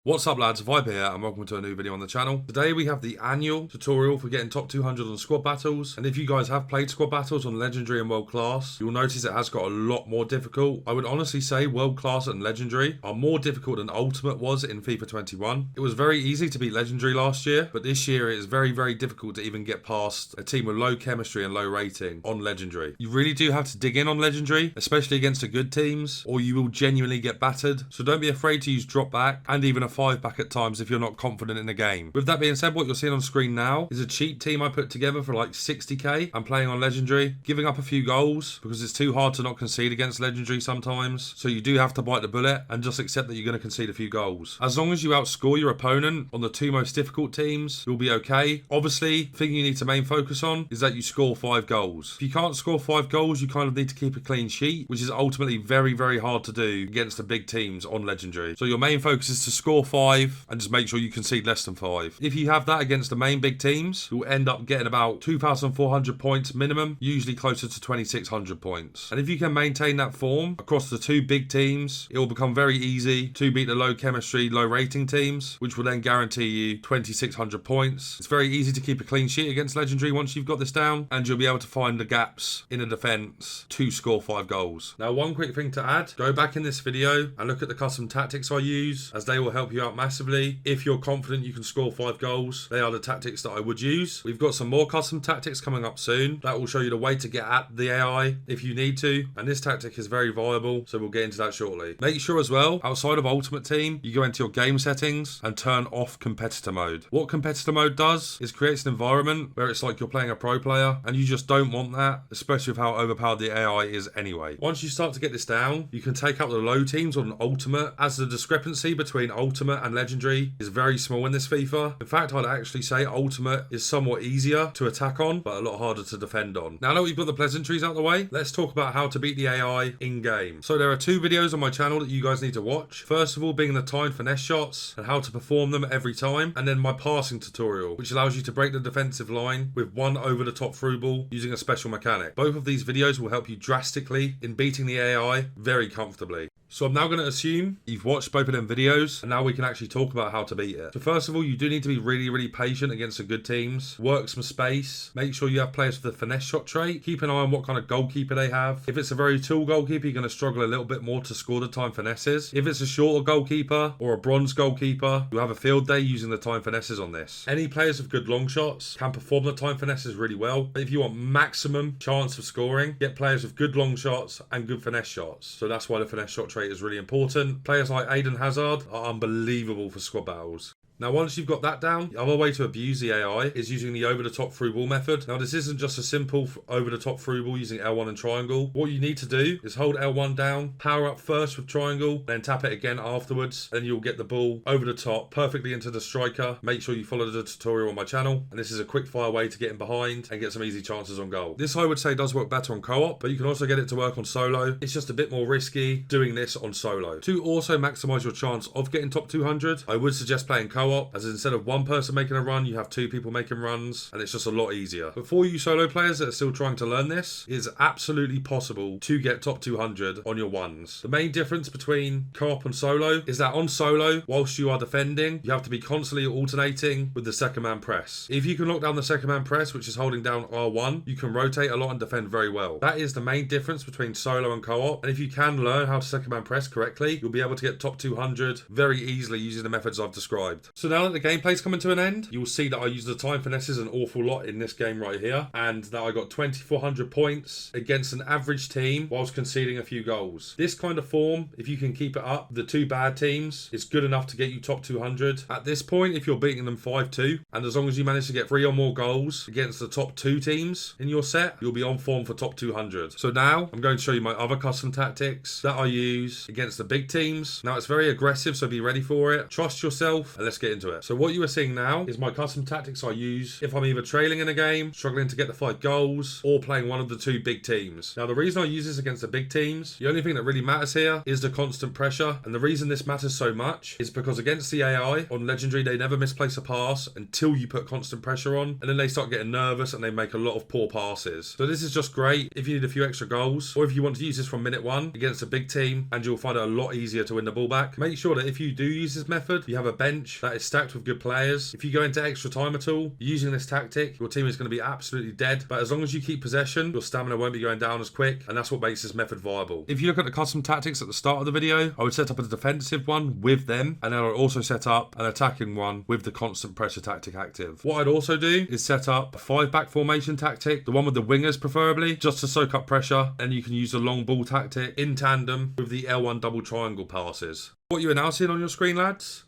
What's up lads, Viper here and welcome to a new video on the channel. Today we have the annual tutorial for getting top 200 on squad battles, and if you guys have played squad battles on legendary and world class, you'll notice it has got a lot more difficult. I would honestly say world class and legendary are more difficult than ultimate was in FIFA 21. It was very easy to beat legendary last year, but this year it is very difficult to even get past a team with low chemistry and low rating on legendary. You really do have to dig in on legendary, especially against the good teams, or you will genuinely get battered. So don't be afraid to use drop back and even a 5 back at times if you're not confident in the game. With that being said, what you're seeing on screen now is a cheap team I put together for like 60k. I'm playing on legendary, giving up a few goals because it's too hard to not concede against legendary sometimes. So you do have to bite the bullet and just accept that you're going to concede a few goals. As long as you outscore your opponent on the two most difficult teams, you'll be okay. Obviously, the thing you need to main focus on is that you score 5 goals. If you can't score 5 goals, you kind of need to keep a clean sheet, which is ultimately very hard to do against the big teams on legendary. So your main focus is to score 5 and just make sure you concede less than 5. If you have that against the main big teams, you'll end up getting about 2,400 points minimum, usually closer to 2,600 points. And if you can maintain that form across the two big teams, it will become very easy to beat the low chemistry, low rating teams, which will then guarantee you 2,600 points. It's very easy to keep a clean sheet against legendary once you've got this down, and you'll be able to find the gaps in the defense to score 5 goals. Now, one quick thing to add, go back in this video and look at the custom tactics I use, as they will help you out massively. If you're confident you can score 5 goals, they are the tactics that I would use. We've got some more custom tactics coming up soon that will show you the way to get at the AI if you need to, and this tactic is very viable, so we'll get into that shortly. Make sure as well, outside of Ultimate Team, you go into your game settings and turn off competitor mode. What competitor mode does is creates an environment where it's like you're playing a pro player, and you just don't want that, especially with how overpowered the AI is anyway. Once you start to get this down, you can take out the low teams on Ultimate, as the discrepancy between Ultimate and Legendary is very small in this FIFA. In fact, I'd actually say Ultimate is somewhat easier to attack on, but a lot harder to defend on. Now that we've got the pleasantries out of the way, let's talk about how to beat the AI in-game. So there are 2 videos on my channel that you guys need to watch. First of all being the timed finesse shots and how to perform them every time, and then my passing tutorial, which allows you to break the defensive line with one over-the-top through ball using a special mechanic. Both of these videos will help you drastically in beating the AI very comfortably. So I'm now going to assume you've watched both of them videos, and now we can actually talk about how to beat it. So first of all, you do need to be really patient against the good teams. Work some space. Make sure you have players with the finesse shot trait. Keep an eye on what kind of goalkeeper they have. If it's a very tall goalkeeper, you're going to struggle a little bit more to score the time finesses. If it's a shorter goalkeeper or a bronze goalkeeper, you'll have a field day using the time finesses on this. Any players with good long shots can perform the time finesses really well. But if you want maximum chance of scoring, get players with good long shots and good finesse shots. So that's why the finesse shot trait is really important. Players like Eden Hazard are unbelievable for squad battles. Now, once you've got that down, the other way to abuse the AI is using the over-the-top through ball method. Now, this isn't just a simple over-the-top through ball using L1 and triangle. What you need to do is hold L1 down, power up first with triangle, then tap it again afterwards, and you'll get the ball over the top perfectly into the striker. Make sure you follow the tutorial on my channel, and this is a quick-fire way to get in behind and get some easy chances on goal. This, I would say, does work better on co-op, but you can also get it to work on solo. It's just a bit more risky doing this on solo. To also maximize your chance of getting top 200, I would suggest playing co-op, as instead of one person making a run, you have 2 people making runs, and it's just a lot easier. But for you solo players that are still trying to learn this, it is absolutely possible to get top 200 on your ones. The main difference between co-op and solo is that on solo, whilst you are defending, you have to be constantly alternating with the second man press. If you can lock down the second man press, which is holding down R1, you can rotate a lot and defend very well. That is the main difference between solo and co-op, and if you can learn how to second man press correctly, you'll be able to get top 200 very easily using the methods I've described. So now that the gameplay's coming to an end, you'll see that I use the time finesses an awful lot in this game right here, and that I got 2,400 points against an average team whilst conceding a few goals. This kind of form, if you can keep it up, the 2 bad teams, is good enough to get you top 200. At this point, if you're beating them 5-2, and as long as you manage to get 3 or more goals against the top 2 teams in your set, you'll be on form for top 200. So now, I'm going to show you my other custom tactics that I use against the big teams. Now, it's very aggressive, so be ready for it. Trust yourself, and let's get get into it. So what you are seeing now is my custom tactics I use if I'm either trailing in a game, struggling to get the 5 goals, or playing one of the 2 big teams. Now the reason I use this against the big teams, the only thing that really matters here is the constant pressure, and the reason this matters so much is because against the AI on Legendary, they never misplace a pass until you put constant pressure on, and then they start getting nervous and they make a lot of poor passes. So this is just great if you need a few extra goals, or if you want to use this from minute 1 against a big team, and you'll find it a lot easier to win the ball back. Make sure that if you do use this method, you have a bench that is stacked with good players. If you go into extra time at all, using this tactic, your team is going to be absolutely dead, but as long as you keep possession, your stamina won't be going down as quick, and that's what makes this method viable. If you look at the custom tactics at the start of the video, I would set up a defensive one with them, and then I'll also set up an attacking one with the constant pressure tactic active. What I'd also do is set up a 5-back formation tactic, the one with the wingers preferably, just to soak up pressure, and you can use the long ball tactic in tandem with the L1 double triangle passes. What you are now seeing on your screen, lads,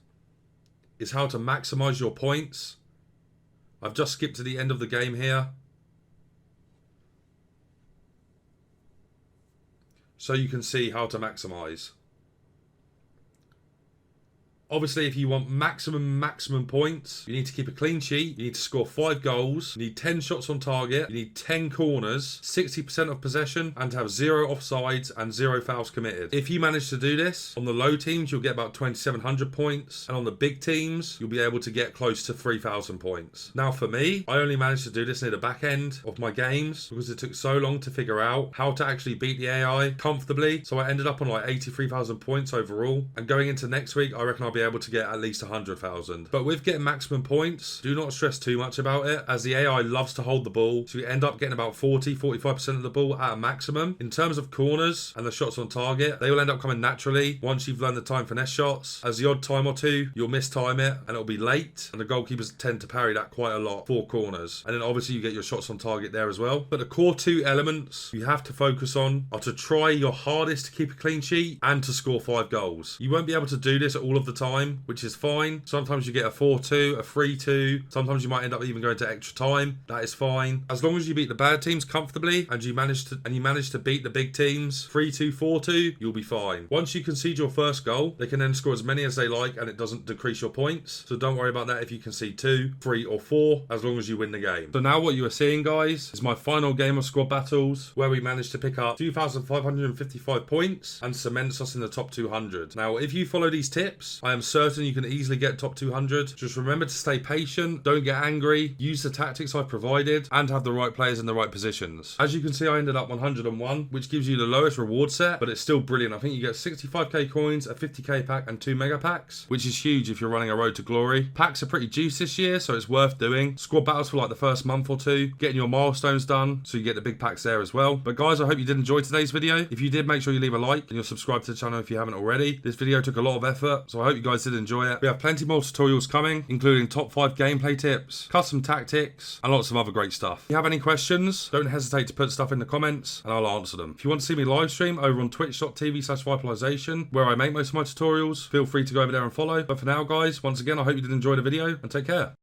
is how to maximize your points. I've just skipped to the end of the game here, so you can see how to maximize. Obviously, if you want maximum points, you need to keep a clean sheet, you need to score 5 goals, you need 10 shots on target, you need 10 corners, 60% of possession, and to have 0 offsides and 0 fouls committed. If you manage to do this, on the low teams, you'll get about 2,700 points, and on the big teams, you'll be able to get close to 3,000 points. Now for me, I only managed to do this near the back end of my games because it took so long to figure out how to actually beat the AI comfortably, so I ended up on like 83,000 points overall, and going into next week, I reckon I'll be able to get at least 100,000. But with getting maximum points, do not stress too much about it, as the AI loves to hold the ball, so you end up getting about 40-45% of the ball at a maximum. In terms of corners and the shots on target, they will end up coming naturally once you've learned the time finesse shots, as the odd time or two you'll mistime it and it'll be late, and the goalkeepers tend to parry that quite a lot for corners, and then obviously you get your shots on target there as well. But the core 2 elements you have to focus on are to try your hardest to keep a clean sheet and to score 5 goals. You won't be able to do this all of the time, which is fine. Sometimes you get a 4-2, a 3-2. Sometimes you might end up even going to extra time. That is fine. As long as you beat the bad teams comfortably and you manage to beat the big teams 3-2, 4-2, you'll be fine. Once you concede your first goal, they can then score as many as they like and it doesn't decrease your points. So don't worry about that if you concede 2, 3 or 4, as long as you win the game. So now what you are seeing, guys, is my final game of squad battles where we managed to pick up 2,555 points and cements us in the top 200. Now, if you follow these tips, I am certain you can easily get top 200. Just remember to stay patient, don't get angry, use the tactics I've provided, and have the right players in the right positions. As you can see, I ended up 101, which gives you the lowest reward set, but it's still brilliant. I think you get 65k coins, a 50k pack, and 2 mega packs, which is huge if you're running a road to glory. Packs are pretty juiced this year, so it's worth doing. Squad battles for like the first month or 2, getting your milestones done, so you get the big packs there as well. But guys, I hope you did enjoy today's video. If you did, make sure you leave a like and you're subscribed to the channel if you haven't already. This video took a lot of effort, so I hope you guys did enjoy it. We have plenty more tutorials coming, including top 5 gameplay tips, custom tactics, and lots of other great stuff. If you have any questions, don't hesitate to put stuff in the comments and I'll answer them. If you want to see me live stream over on twitch.tv/Viperlization, where I make most of my tutorials, feel free to go over there and follow. But for now, guys, once again, I hope you did enjoy the video and take care.